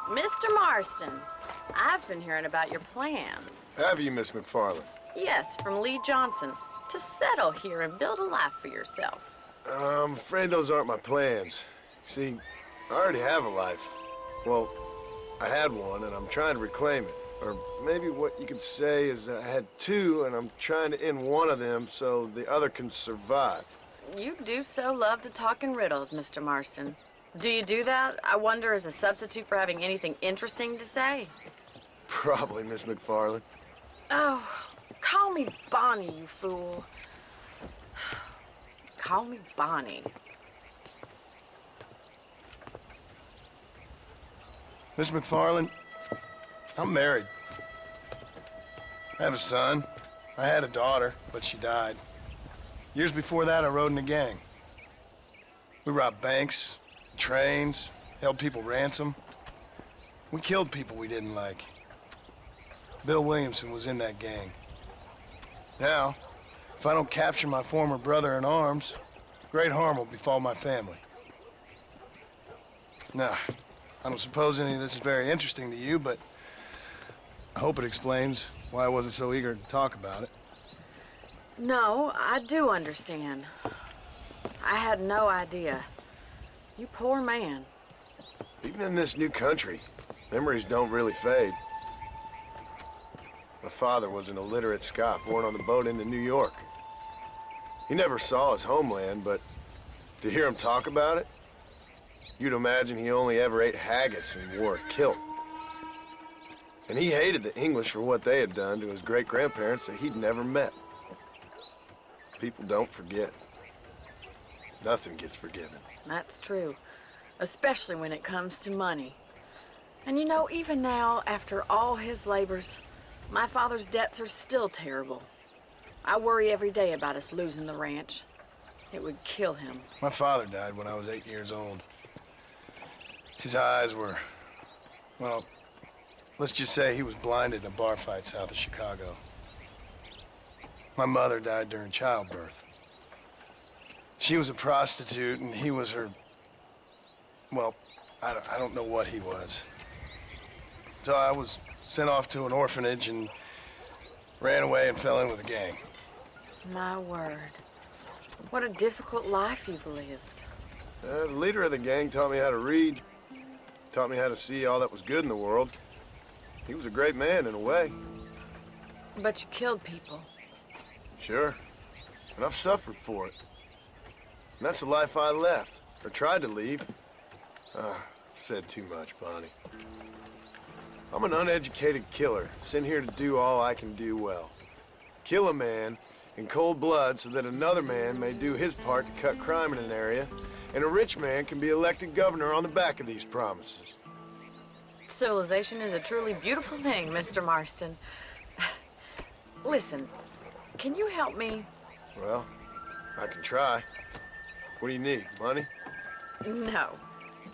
Mr. Marston, I've been hearing about your plans. Have you, Miss McFarland? Yes, from Lee Johnson, to settle here and build a life for yourself. I'm afraid those aren't my plans. See, I already have a life. Well, I had one, and I'm trying to reclaim it. Or maybe what you could say is I had two, and I'm trying to end one of them so the other can survive. You do so love to talk in riddles, Mr. Marston. Do you do that, I wonder, as a substitute for having anything interesting to say? Probably, Miss McFarland. Oh, call me Bonnie, you fool. Call me Bonnie. Miss McFarland, I'm married. I have a son. I had a daughter, but she died. Years before that, I rode in a gang. We robbed banks, trains, held people ransom. We killed people we didn't like. Bill Williamson was in that gang. Now, if I don't capture my former brother in arms, great harm will befall my family. Now, I don't suppose any of this is very interesting to you, but I hope it explains why I wasn't so eager to talk about it. No, I do understand. I had no idea. You poor man. Even in this new country, memories don't really fade. My father was an illiterate Scot born on the boat into New York. He never saw his homeland, but to hear him talk about it, you'd imagine he only ever ate haggis and wore a kilt. And he hated the English for what they had done to his great-grandparents that he'd never met. People don't forget. Nothing gets forgiven. That's true, especially when it comes to money. And you know, even now, after all his labors, my father's debts are still terrible. I worry every day about us losing the ranch. It would kill him. My father died when I was 8 years old. His eyes were, well, let's just say he was blinded in a bar fight south of Chicago. My mother died during childbirth. She was a prostitute, and he was her, well, I don't know what he was. So I was sent off to an orphanage and ran away and fell in with a gang. My word. What a difficult life you've lived. The leader of the gang taught me how to read, taught me how to see all that was good in the world. He was a great man in a way. But you killed people. Sure. And I've suffered for it. And that's the life I left, or tried to leave. Said too much, Bonnie. I'm an uneducated killer, sent here to do all I can do well. Kill a man in cold blood so that another man may do his part to cut crime in an area, and a rich man can be elected governor on the back of these promises. Civilization is a truly beautiful thing, Mr. Marston. Listen, can you help me? Well, I can try. What do you need, money? No,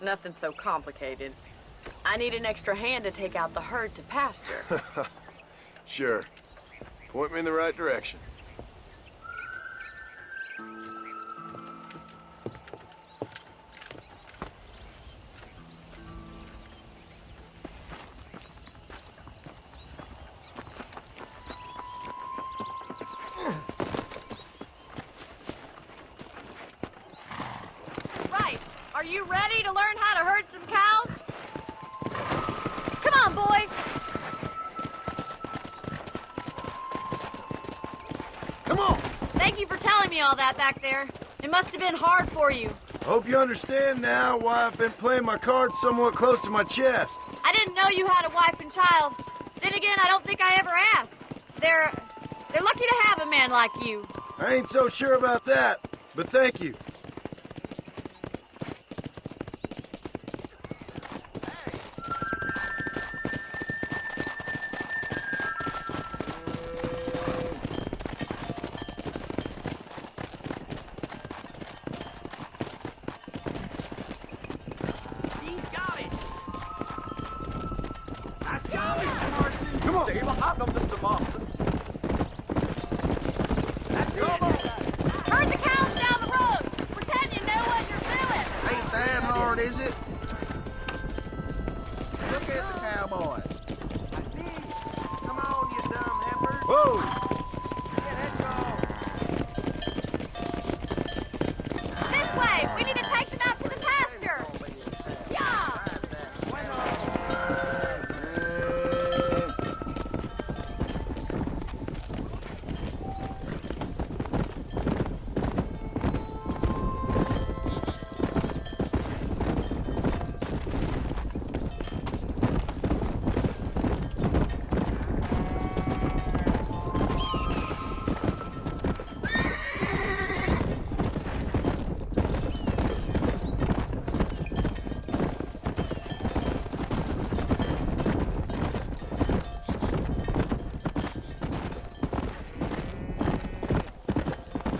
nothing so complicated. I need an extra hand to take out the herd to pasture. Sure. Point me in the right direction. Right. Are you ready to learn how to herd some cows? Come on, boy. Come on! Thank you for telling me all that back there. It must have been hard for you. Hope you understand now why I've been playing my cards somewhat close to my chest. I didn't know you had a wife and child. Then again, I don't think I ever asked. They're lucky to have a man like you. I ain't so sure about that, but thank you. Come on! Stay behind them, Mr. Marston. That's it. Herd the cows down the road. Pretend you know what you're doing. Ain't that hard, is it? boys. I see you. Come on, you dumb heifers. Whoa! Let's go. This way! We need to take them out to the pasture! Yeah!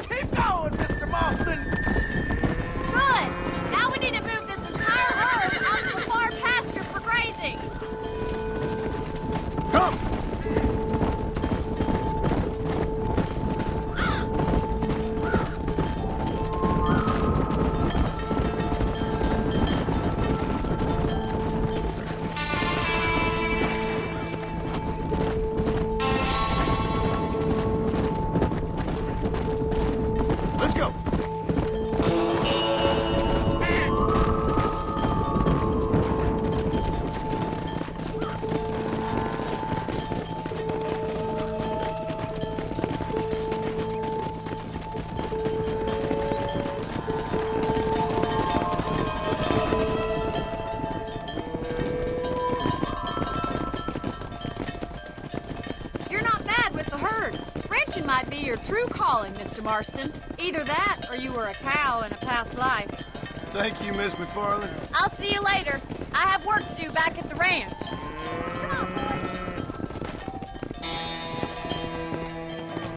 Keep going, Mr. Marston. Good! Now we need to move this entire herd out to the far pasture for grazing! Come! Let's go! You're not bad with the herd. Ranching might be your true calling, Mr. Marston. Either that, or you were a cow in a past life. Thank you, Miss McFarland. I'll see you later. I have work to do back at the ranch.